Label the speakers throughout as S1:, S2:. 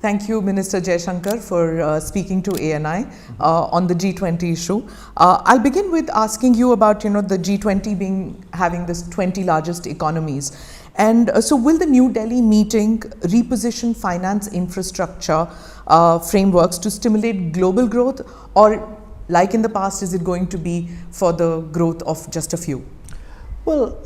S1: Thank you, Minister Jaishankar, for speaking to ANI on the G20 issue. I'll begin with asking you about, the G20 having this 20 largest economies. And so will the New Delhi meeting reposition finance infrastructure frameworks to stimulate global growth, or like in the past, is it going to be for the growth of just a few?
S2: Well,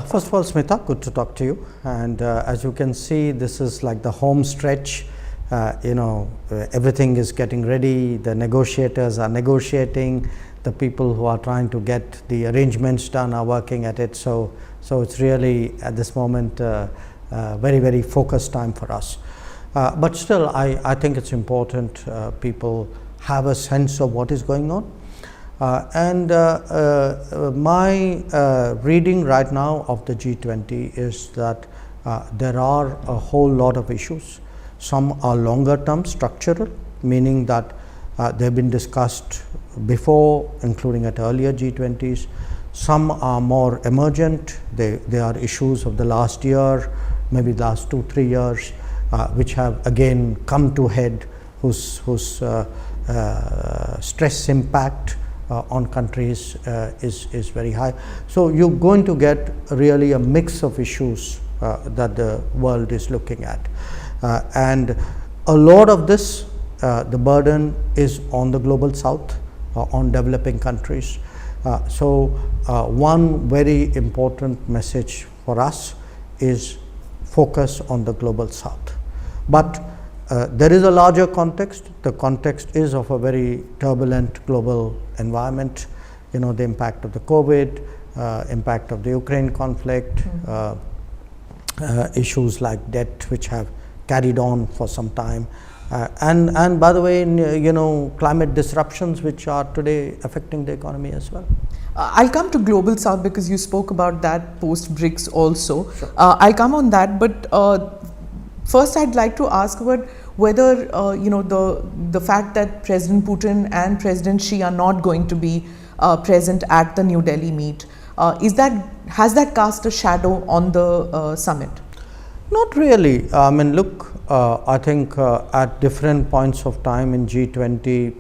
S2: first of all, Smita, good to talk to you. And as you can see, this is like the home stretch. Everything is getting ready. The negotiators are negotiating. The people who are trying to get the arrangements done are working at it. So it's really at this moment very, very focused time for us. But still, I think it's important people have a sense of what is going on. My reading right now of the G20 is that there are a whole lot of issues. Some are longer term structural, meaning that they've been discussed before, including at earlier G20s. Some are more emergent. They are issues of the last year, maybe the last 2-3 years, which have again come to head, whose stress impact on countries is very high. So you're going to get really a mix of issues that the world is looking at. And a lot of this, the burden is on the global south, on developing countries. One very important message for us is focus on the global south. But there is a larger context. The context is of a very turbulent global environment. The impact of the COVID, impact of the Ukraine conflict, issues like debt, which have carried on for some time, and by the way, climate disruptions, which are today affecting the economy as well.
S1: I'll come to global south because you spoke about that post BRICS also.
S2: Sure.
S1: I'll come on that, but first I'd like to ask about whether the fact that President Putin and President Xi are not going to be present at the New Delhi meet, has that cast a shadow on the summit?
S2: Not really. I mean, look, I think at different points of time in G20,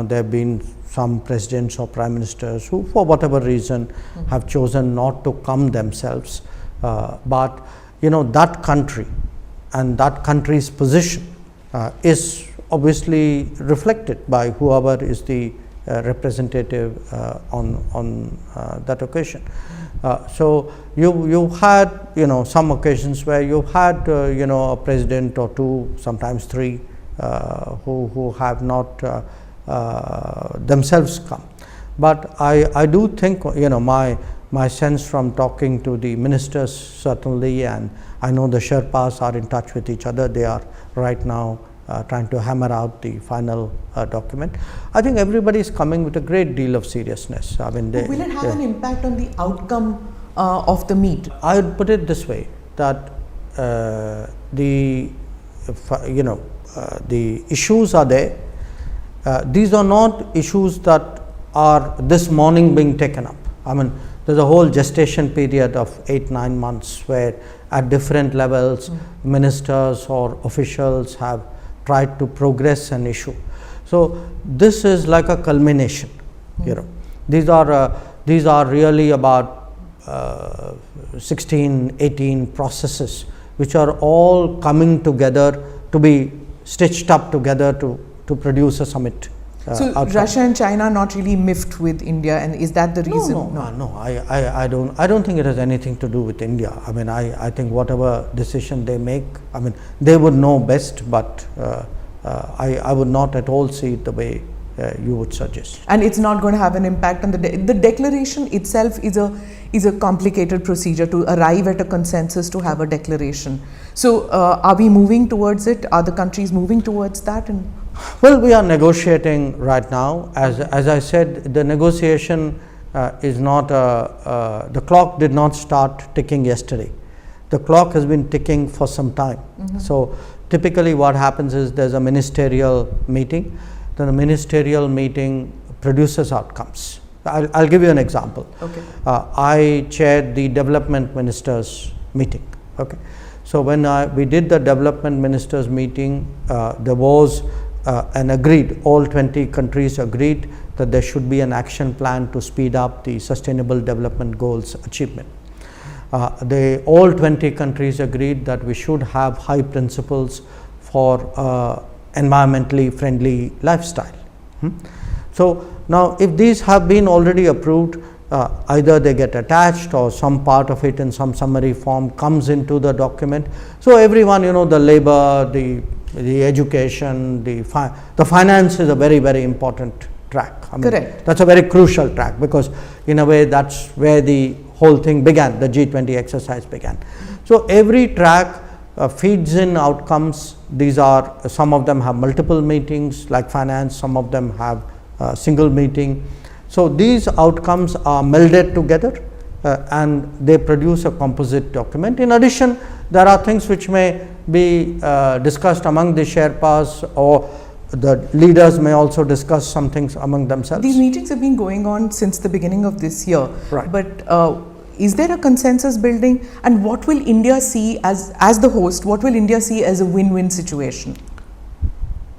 S2: there have been some presidents or prime ministers who, for whatever reason, have chosen not to come themselves. But that country and that country's position is obviously reflected by whoever is the representative on that occasion. So you had some occasions where you had a president or two, sometimes three, who have not themselves come. But I do think my sense from talking to the ministers certainly, and I know the Sherpas are in touch with each other. They are right now trying to hammer out the final document. I think everybody is coming with a great deal of seriousness. I mean,
S1: will it have an impact on the outcome of the meet?
S2: I would put it this way, that the issues are there. These are not issues that are this morning being taken up. I mean, there's a whole gestation period of 8-9 months where at different levels ministers or officials have tried to progress an issue. So this is like a culmination. These are really about 16-18 processes which are all coming together to be stitched up together to produce a summit.
S1: So outcome. Russia and China are not really miffed with India, and is that the reason?
S2: No. I don't think it has anything to do with India. I mean, I think whatever decision they make, I mean, they would know best, but I would not at all see it the way you would suggest.
S1: And it's not going to have an impact on the declaration itself is a complicated procedure to arrive at a consensus to have a declaration. So are we moving towards it? Are the countries moving towards that?
S2: Well, we are negotiating right now. As I said, the negotiation is not the clock did not start ticking yesterday. The clock has been ticking for some time. So typically what happens is there's a ministerial meeting. Then the ministerial meeting produces outcomes. I'll give you an example.
S1: Okay.
S2: I chaired the development ministers meeting. Okay. So when we did the development ministers meeting, there was an agreed, all 20 countries agreed that there should be an action plan to speed up the sustainable development goals achievement. All 20 countries agreed that we should have high principles for environmentally friendly lifestyle. So now if these have been already approved, either they get attached or some part of it in some summary form comes into the document. So everyone, the labor, the education, the finance is a very, very important track.
S1: Correct.
S2: That's a very crucial track, because in a way that's where the whole thing began, the G20 exercise began. So every track feeds in outcomes. These are, some of them have multiple meetings like finance, some of them have a single meeting. So these outcomes are melded together and they produce a composite document. In addition, there are things which may be discussed among the Sherpas, or the leaders may also discuss some things among themselves.
S1: These meetings have been going on since the beginning of this year.
S2: Right.
S1: But is there a consensus building, and what will India see as the host? What will India see as a win-win situation?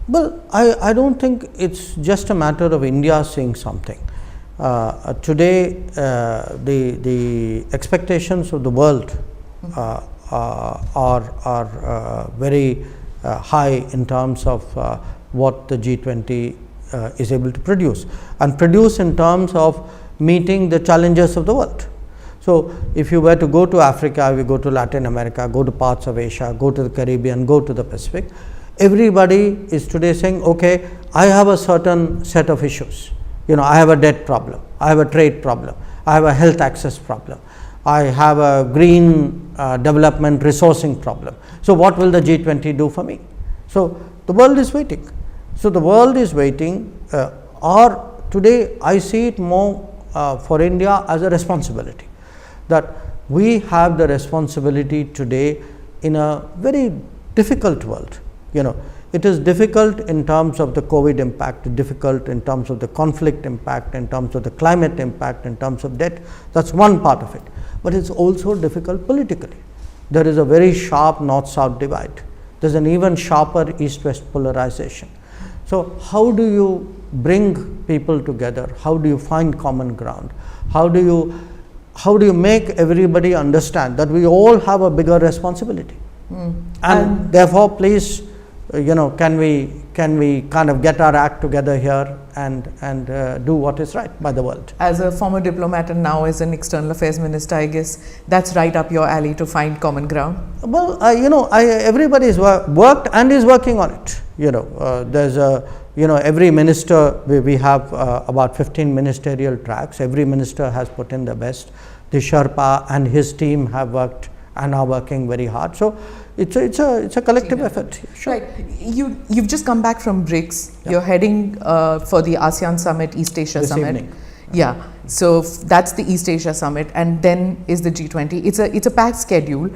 S2: Well, I don't think it's just a matter of India seeing something. Today, the expectations of the world are very high in terms of what the G20 is able to produce, and produce in terms of meeting the challenges of the world. So if you were to go to Africa, you go to Latin America, go to parts of Asia, go to the Caribbean, go to the Pacific, everybody is today saying, okay, I have a certain set of issues. I have a debt problem, I have a trade problem, I have a health access problem, I have a green development resourcing problem. So what will the G20 do for me? So the world is waiting. So the world is waiting, or today I see it more for India as a responsibility, that we have the responsibility today in a very difficult world. It is difficult in terms of the COVID impact, difficult in terms of the conflict impact, in terms of the climate impact, in terms of debt. That's one part of it. But it's also difficult politically. There is a very sharp north-south divide. There's an even sharper east-west polarization. So how do you bring people together? How do you find common ground? How do you make everybody understand that we all have a bigger responsibility? And therefore, please, can we kind of get our act together here and do what is right by the world?
S1: As a former diplomat and now as an external affairs minister, I guess that's right up your alley to find common ground.
S2: Well, everybody is worked and is working on it. There's every minister, we have about 15 ministerial tracks. Every minister has put in their best. The Sherpa and his team have worked and are working very hard. So it's a collective effort.
S1: Sure. Right. You've just come back from BRICS. Yeah. You're heading for the ASEAN Summit, East Asia
S2: this
S1: Summit.
S2: Evening.
S1: Yeah. So that's the East Asia Summit, and then is the G20. It's a packed schedule.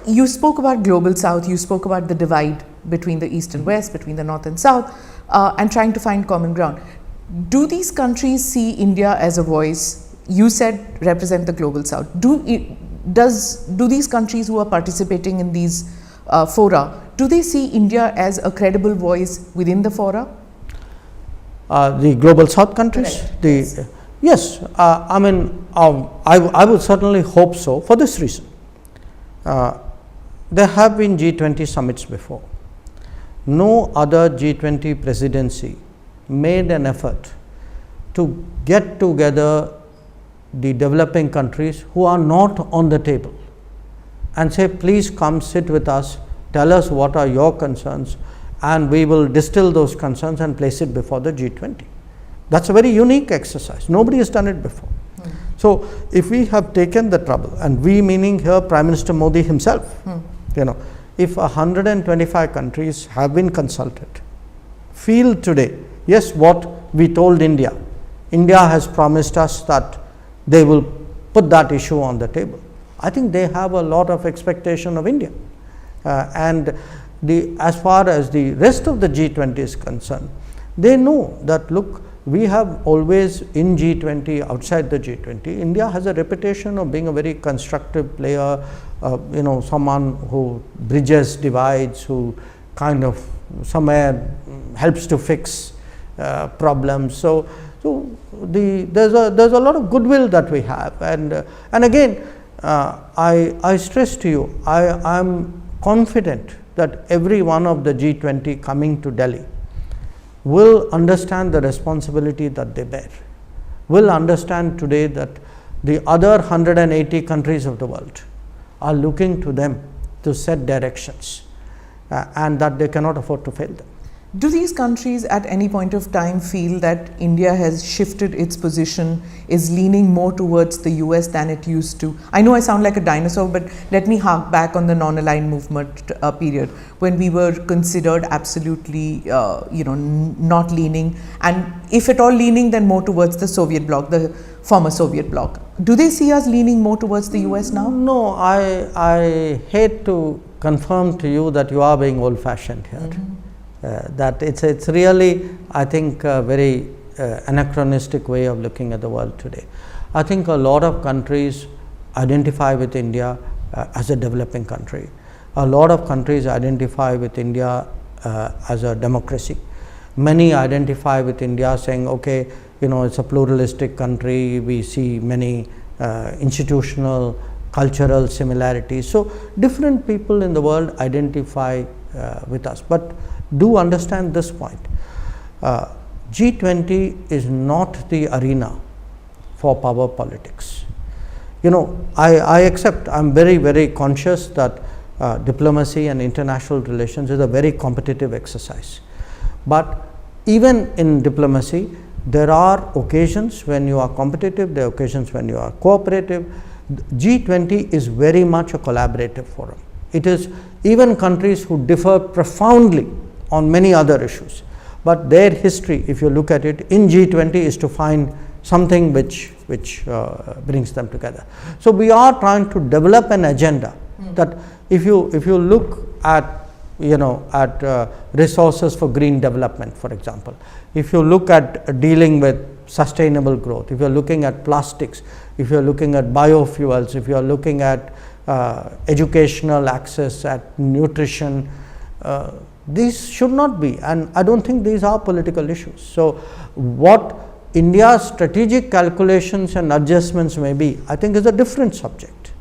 S1: You spoke about Global South. You spoke about the divide between the East and West, between the North and South, and trying to find common ground. Do these countries see India as a voice? You said represent the Global South. Do these countries who are participating in these fora, do they see India as a credible voice within the fora?
S2: The Global South countries? Yes. I would certainly hope so, for this reason. There have been G20 summits before. No other G20 presidency made an effort to get together the developing countries who are not on the table and say, please come sit with us, tell us what are your concerns, and we will distill those concerns and place it before the G20. That's a very unique exercise. Nobody has done it before. So if we have taken the trouble, and we meaning here Prime Minister Modi himself, if 125 countries have been consulted, feel today, yes, what we told India has promised us that they will put that issue on the table. I think they have a lot of expectation of India. And as far as the rest of the G20 is concerned, they know that, look, we have always in G20, outside the G20, India has a reputation of being a very constructive player, someone who bridges divides, who kind of somewhere helps to fix problems. So there's a lot of goodwill that we have, and again, I stress to you, I am confident that every one of the G20 coming to Delhi will understand the responsibility that they bear, will understand today that the other 180 countries of the world are looking to them to set directions, and that they cannot afford to fail them.
S1: Do these countries at any point of time feel that India has shifted its position, is leaning more towards the US than it used to? I know I sound like a dinosaur, but let me hark back on the non-aligned movement period, when we were considered absolutely, not leaning, and if at all leaning, then more towards the Soviet bloc, the former Soviet bloc. Do they see us leaning more towards the US now?
S2: No, I hate to confirm to you that you are being old-fashioned here. That it's really, I think, a very anachronistic way of looking at the world today. I think a lot of countries identify with India as a developing country. A lot of countries identify with India as a democracy. Many identify with India saying, okay, it's a pluralistic country, we see many institutional, cultural similarities. So different people in the world identify with us. But do understand this point, G20 is not the arena for power politics. I accept, I am very, very conscious that diplomacy and international relations is a very competitive exercise. But even in diplomacy, there are occasions when you are competitive, there are occasions when you are cooperative. G20 is very much a collaborative forum. It is even countries who differ profoundly on many other issues, but their history, if you look at it, in G20 is to find something which brings them together. So we are trying to develop an agenda that if you look at resources for green development, for example, if you look at dealing with sustainable growth, if you are looking at plastics, if you are looking at biofuels, if you are looking at educational access, at nutrition, these should not be, and I don't think these are political issues. So what India's strategic calculations and adjustments may be, I think, is a different subject.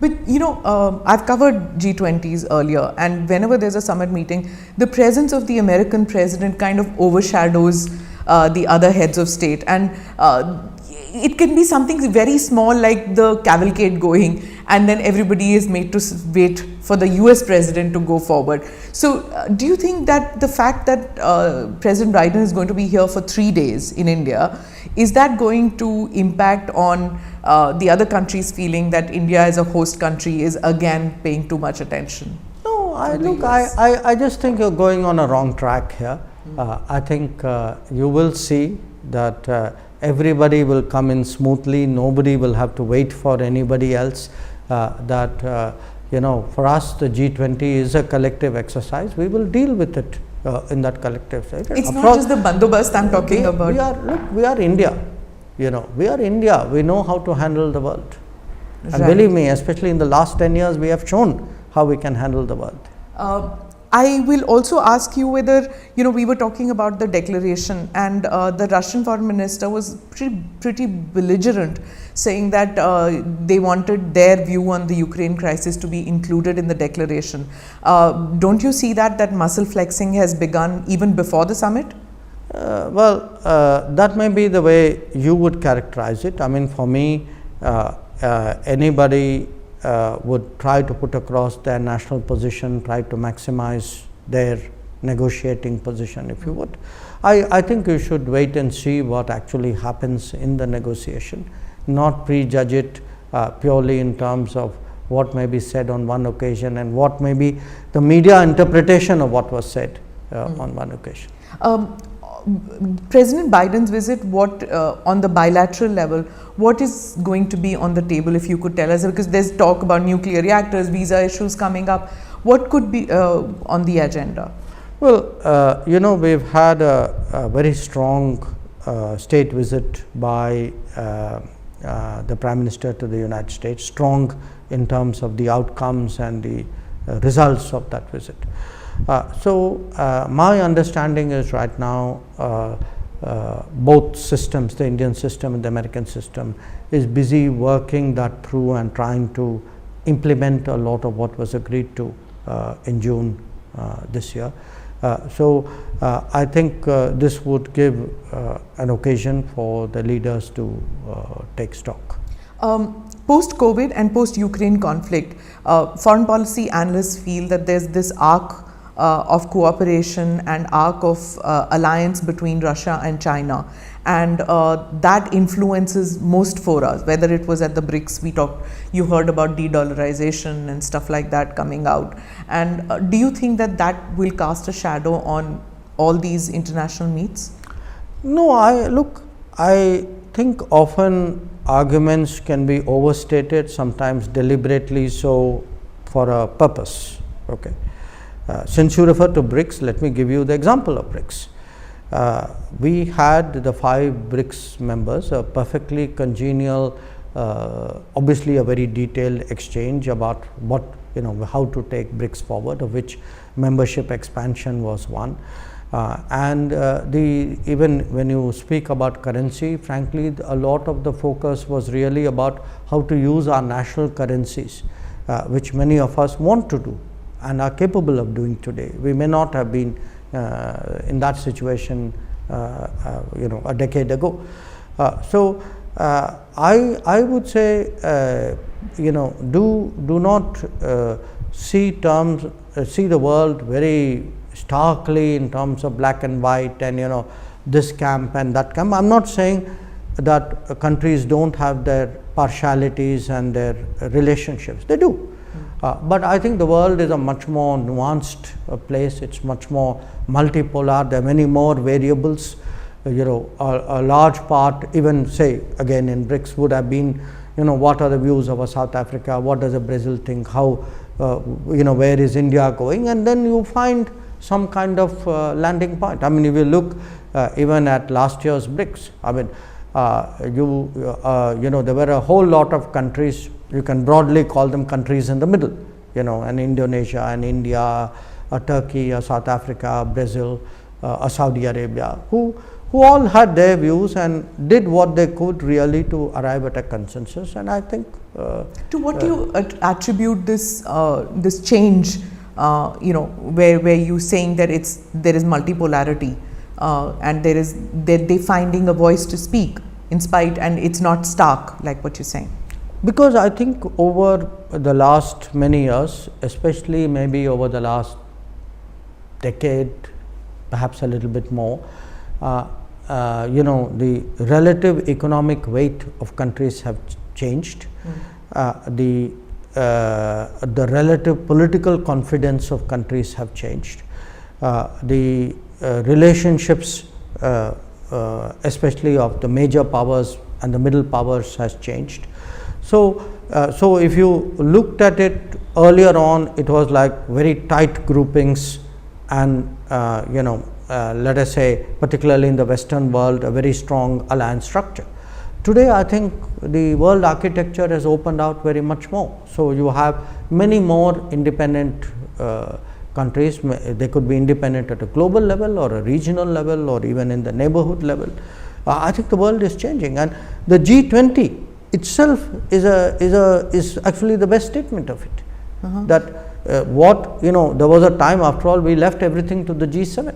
S1: But I've covered G20s earlier, and whenever there's a summit meeting, the presence of the American president kind of overshadows the other heads of state, and it can be something very small like the cavalcade going, and then everybody is made to wait for the US president to go forward. So do you think that the fact that President Biden is going to be here for 3 days in India, is that going to impact on the other countries feeling that India as a host country is again paying too much attention?
S2: No, I just think you're going on a wrong track here. I think you will see that everybody will come in smoothly, nobody will have to wait for anybody else, for us the G20 is a collective exercise, we will deal with it in that collective side.
S1: It's not just the bandobast I'm talking about.
S2: We are India, we are India, we know how to handle the world.
S1: Right.
S2: And believe me, especially in the last 10 years, we have shown how we can handle the world.
S1: I will also ask you whether, we were talking about the declaration, and the Russian foreign minister was pretty belligerent, saying that they wanted their view on the Ukraine crisis to be included in the declaration. Don't you see that muscle flexing has begun even before the summit?
S2: That may be the way you would characterize it. I mean, for me, anybody would try to put across their national position, try to maximize their negotiating position, if you would. I think you should wait and see what actually happens in the negotiation, not prejudge it purely in terms of what may be said on one occasion and what may be the media interpretation of what was said on one occasion.
S1: President Biden's visit, what on the bilateral level, what is going to be on the table, if you could tell us, because there's talk about nuclear reactors, visa issues coming up. What could be on the agenda?
S2: Well, we've had a very strong state visit by the Prime Minister to the United States, strong in terms of the outcomes and the results of that visit. So my understanding is right now both systems, the Indian system and the American system, is busy working that through and trying to implement a lot of what was agreed to in June this year. So I think this would give an occasion for the leaders to take stock.
S1: Post-COVID and post-Ukraine conflict, foreign policy analysts feel that there's this arc of cooperation and arc of alliance between Russia and China, and that influences most forums. Whether it was at the BRICS, you heard about de-dollarization and stuff like that coming out. And do you think that that will cast a shadow on all these international meets?
S2: No, I think often arguments can be overstated, sometimes deliberately so, for a purpose. Okay. Since you refer to BRICS, let me give you the example of BRICS. We had the 5 BRICS members, a perfectly congenial, obviously a very detailed exchange about what, how to take BRICS forward, of which membership expansion was one. And even when you speak about currency, frankly, a lot of the focus was really about how to use our national currencies, which many of us want to do and are capable of doing today. We may not have been in that situation, a decade ago. So I would say, do not see the world very starkly in terms of black and white and this camp and that camp. I'm not saying that countries don't have their partialities and their relationships. They do. But I think the world is a much more nuanced place. It's much more multipolar. There are many more variables. A large part, even say again in BRICS, would have been, what are the views of South Africa? What does Brazil think? How, where is India going? And then you find some kind of landing point. I mean, if you look even at last year's BRICS, I mean, there were a whole lot of countries. You can broadly call them countries in the middle, and Indonesia and India, Turkey, South Africa, Brazil, Saudi Arabia, who all had their views and did what they could really to arrive at a consensus. And I think
S1: to what do you attribute this this change? Where you saying that there is multipolarity and they're finding a voice to speak in spite, and it's not stark like what you're saying.
S2: Because I think over the last many years, especially maybe over the last decade, perhaps a little bit more, the relative economic weight of countries have changed. The relative political confidence of countries have changed. The relationships, especially of the major powers and the middle powers, has changed. So if you looked at it earlier on, it was like very tight groupings and, let us say, particularly in the Western world, a very strong alliance structure. Today, I think the world architecture has opened out very much more. So you have many more independent countries. They could be independent at a global level or a regional level or even in the neighborhood level. I think the world is changing, and the G20 itself is actually the best statement of it. That there was a time, after all, we left everything to the G7.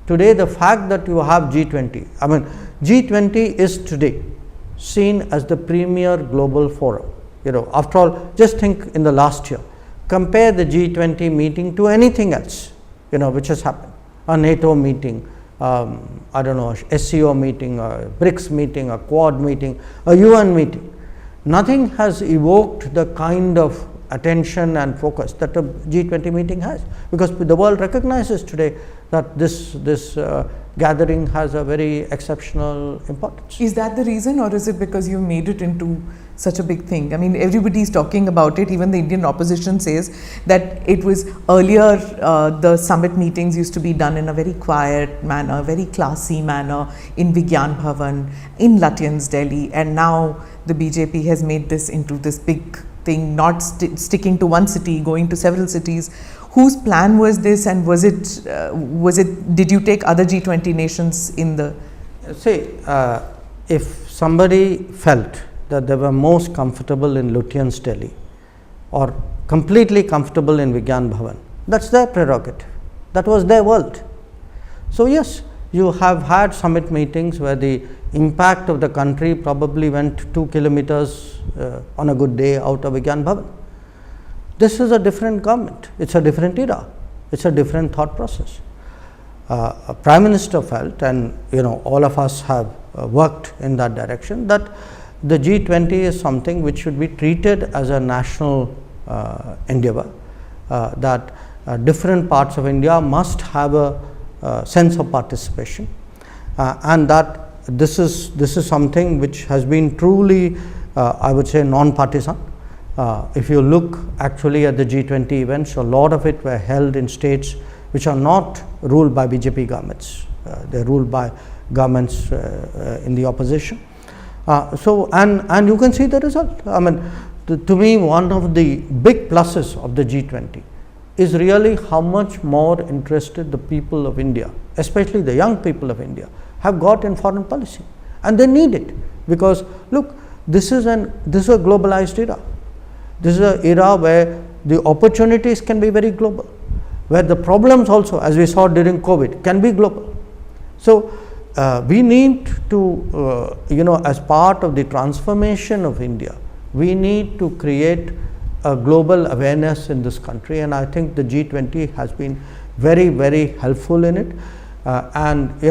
S2: Today, the fact that you have G20, I mean, G20 is today seen as the premier global forum. After all, just think in the last year, compare the G20 meeting to anything else, which has happened. A NATO meeting, a SCO meeting, a BRICS meeting, a Quad meeting, a UN meeting. Nothing has evoked the kind of attention and focus that a G20 meeting has, because the world recognizes today that this gathering has a very exceptional importance.
S1: Is that the reason, or is it because you made it into such a big thing? I mean, everybody's talking about it. Even the Indian opposition says that it was earlier, the summit meetings used to be done in a very quiet manner, very classy manner in Vigyan Bhavan, in Lutyens, Delhi, and now the BJP has made this into this big thing, not sticking to one city, going to several cities. Whose plan was this, and was it, did you take other G20 nations in the?
S2: See, if somebody felt that they were most comfortable in Lutyens, Delhi, or completely comfortable in Vigyan Bhavan, that's their prerogative. That was their world. So yes, you have had summit meetings where the impact of the country probably went 2 kilometers on a good day out of Vigyan Bhavan. This is a different government. It's a different era. It's a different thought process. A Prime Minister felt, and all of us have worked in that direction, that the G20 is something which should be treated as a national endeavor, that different parts of India must have a sense of participation, and that this is something which has been truly, I would say, non-partisan. If you look actually at the G20 events, a lot of it were held in states which are not ruled by BJP governments. They're ruled by governments in the opposition. And you can see the result. I mean, to me, one of the big pluses of the G20 is really how much more interested the people of India, especially the young people of India, have got in foreign policy. And they need it, because look, this is a globalized era. This is an era where the opportunities can be very global, where the problems also, as we saw during COVID, can be global. So we need to, as part of the transformation of India, we need to create a global awareness in this country, and I think the G20 has been very, very helpful in it. And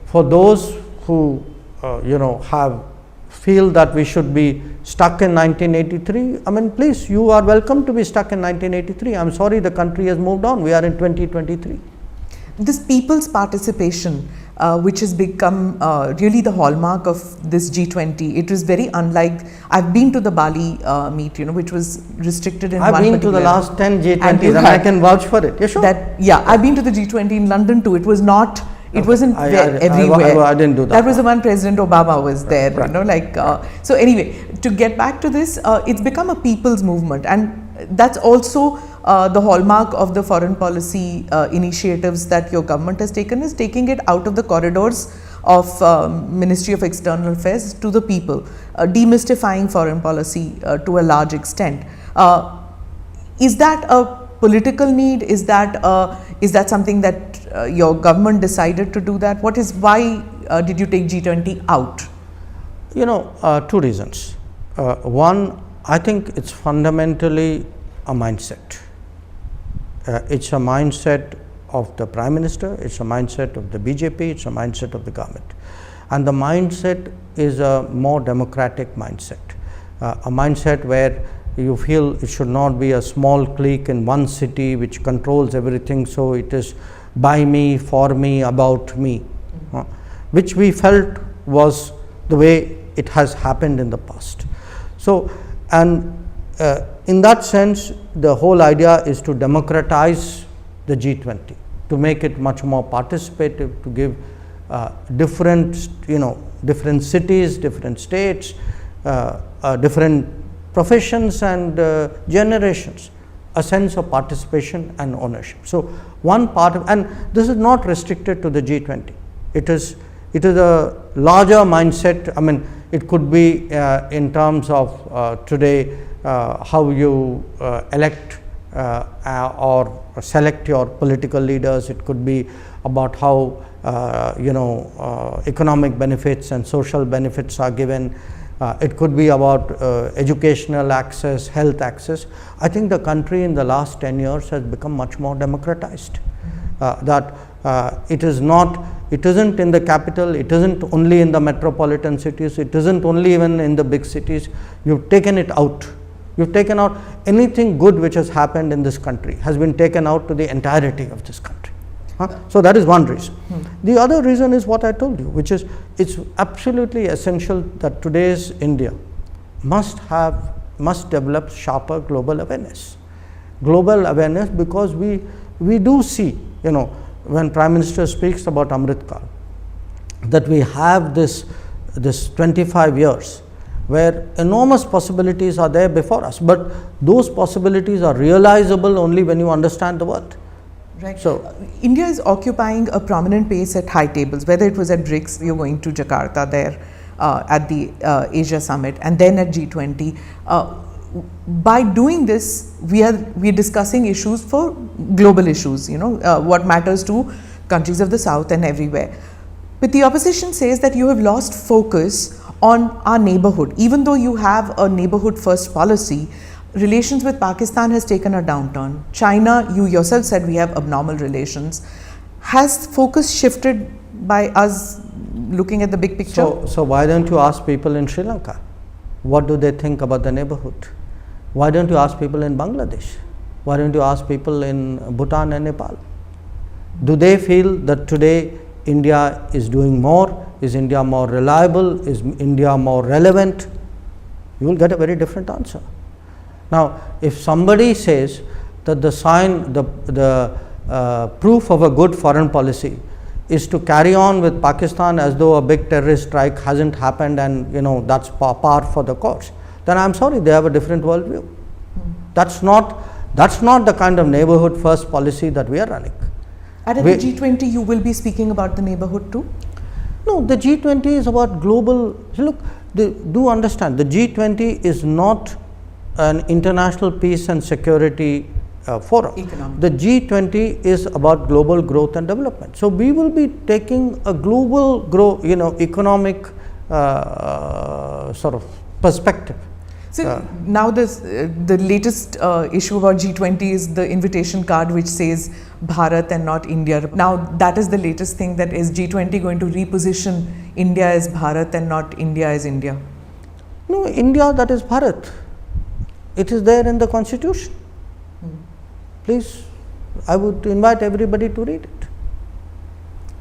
S2: for those who feel that we should be stuck in 1983, I mean, please, you are welcome to be stuck in 1983. I'm sorry, the country has moved on. We are in 2023.
S1: This people's participation, which has become really the hallmark of this G20, it was very unlike. I've been to the Bali meet, which was restricted in.
S2: I've been to the last 10 G20s, and I can vouch for it. Yeah, sure.
S1: I've been to the G20 in London too. It was not. It wasn't everywhere.
S2: I didn't do that.
S1: That was the one President Obama was there.
S2: Right.
S1: So anyway, to get back to this, it's become a people's movement, and that's also the hallmark of the foreign policy initiatives that your government has taken, is taking it out of the corridors of Ministry of External Affairs to the people, demystifying foreign policy to a large extent. Is that a political need? Is that something that your government decided to do that? Why did you take G20 out?
S2: Two reasons. One, I think it's fundamentally a mindset. It's a mindset of the Prime Minister, it's a mindset of the BJP, it's a mindset of the government. And the mindset is a more democratic mindset, a mindset where you feel it should not be a small clique in one city which controls everything, so it is by me, for me, about me, which we felt was the way it has happened in the past. So, and in that sense, the whole idea is to democratize the G20, to make it much more participative, to give different cities, different states, different professions and generations a sense of participation and ownership. So one part of, and this is not restricted to the G20. It is a larger mindset. I mean, it could be in terms of today how you elect or select your political leaders. It could be about how economic benefits and social benefits are given. It could be about educational access, health access. I think the country in the last 10 years has become much more democratized. It isn't in the capital, it isn't only in the metropolitan cities, it isn't only even in the big cities. You've taken it out. You've taken out anything good which has happened in this country has been taken out to the entirety of this country. So that is one reason. The other reason is what I told you, which is it's absolutely essential that today's India must develop sharper global awareness. Global awareness, because we do see, when Prime Minister speaks about Amrit Kal, that we have this 25 years where enormous possibilities are there before us, but those possibilities are realizable only when you understand the world.
S1: Right. So, India is occupying a prominent place at high tables, whether it was at BRICS, you're going to Jakarta there at the Asia Summit, and then at G20. By doing this, we are discussing issues for global issues, what matters to countries of the South and everywhere. But the opposition says that you have lost focus on our neighborhood. Even though you have a neighborhood first policy, relations with Pakistan has taken a downturn. China, you yourself said we have abnormal relations. Has focus shifted by us looking at the big picture?
S2: So why don't you ask people in Sri Lanka? What do they think about the neighborhood? Why don't you ask people in Bangladesh? Why don't you ask people in Bhutan and Nepal? Do they feel that today India is doing more? Is India more reliable? Is India more relevant? You will get a very different answer. Now, if somebody says that the proof of a good foreign policy is to carry on with Pakistan as though a big terrorist strike hasn't happened and that's par for the course, then I'm sorry, they have a different worldview. That's not the kind of neighborhood first policy that we are running.
S1: And at the G20, you will be speaking about the neighborhood too?
S2: No, the G20 is about global. Look, do understand, the G20 is not an international peace and security forum.
S1: Economic.
S2: The G20 is about global growth and development. So we will be taking a global economic sort of perspective.
S1: So now the latest issue about G20 is the invitation card which says Bharat and not India. Now that is the latest thing, that is G20 going to reposition India as Bharat and not India as India?
S2: No, India, that is Bharat. It is there in the constitution. Please, I would invite everybody to read it.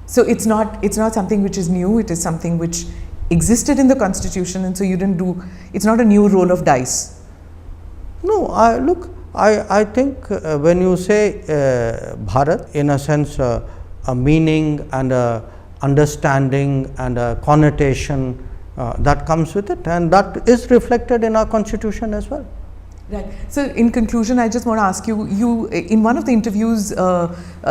S1: So it's not something which is new, it is something which existed in the constitution, and so you didn't do, it's not a new roll of dice.
S2: No, I think when you say Bharat, in a sense a meaning and a understanding and a connotation that comes with it, and that is reflected in our constitution as well.
S1: Right. So in conclusion, I just want to ask you in one of the interviews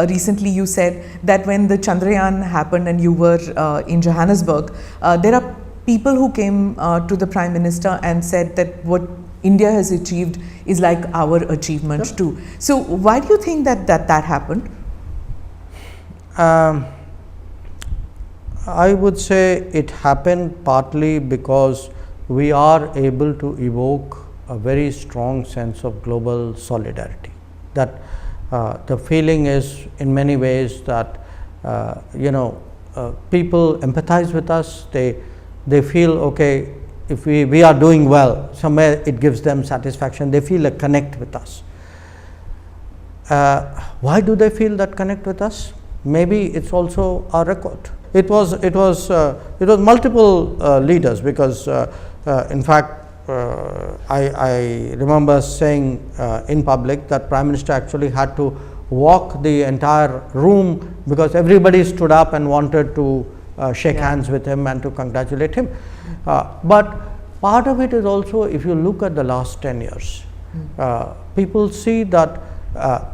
S1: recently, you said that when the Chandrayaan happened and you were in Johannesburg, there are people who came to the Prime Minister and said that what India has achieved is like our achievement too. So why do you think that happened?
S2: I would say it happened partly because we are able to evoke a very strong sense of global solidarity. That the feeling is in many ways that people empathize with us. They feel, okay, if we are doing well, somewhere it gives them satisfaction. They feel a connect with us. Why do they feel that connect with us? Maybe it's also our record. It was multiple leaders, because in fact I remember saying in public that Prime Minister actually had to walk the entire room because everybody stood up and wanted to shake hands with him and to congratulate him. But part of it is also, if you look at the last 10 years, people see that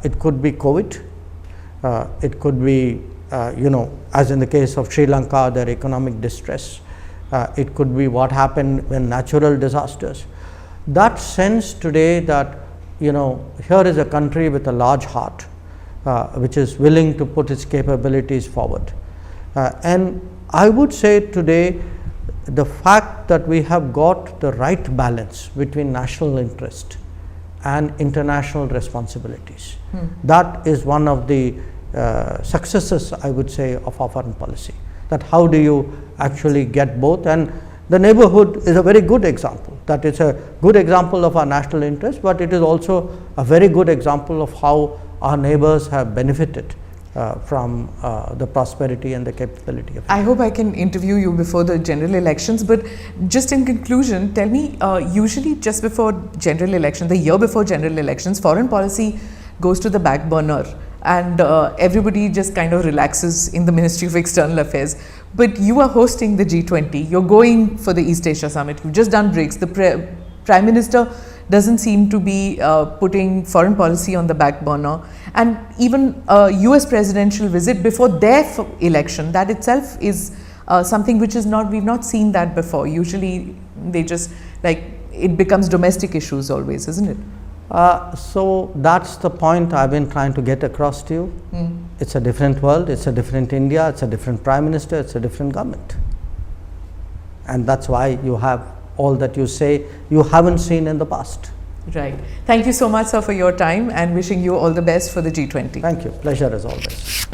S2: it could be COVID, it could be as in the case of Sri Lanka, their economic distress. It could be what happened when natural disasters. That sense today that here is a country with a large heart, which is willing to put its capabilities forward. And I would say today, the fact that we have got the right balance between national interest and international responsibilities, that is one of the successes, I would say, of our foreign policy. That how do you actually get both, and the neighborhood is a very good example. That is a good example of our national interest, but it is also a very good example of how our neighbors have benefited from the prosperity and the capability of
S1: I hope I can interview you before the general elections, but just in conclusion, tell me, usually just before general election, the year before general elections, foreign policy goes to the back burner and everybody just kind of relaxes in the Ministry of External Affairs. But you are hosting the G20, you're going for the East Asia Summit, you've just done BRICS, the Prime Minister doesn't seem to be putting foreign policy on the back burner, and even a US presidential visit before their election, that itself is something which is not, we've not seen that before. Usually they just, like, it becomes domestic issues always, isn't it?
S2: So that's the point I've been trying to get across to you. It's a different world, it's a different India, it's a different Prime Minister, it's a different government. And that's why you have all that you say you haven't seen in the past.
S1: Right. Thank you so much, sir, for your time, and wishing you all the best for the G20.
S2: Thank you. Pleasure as always.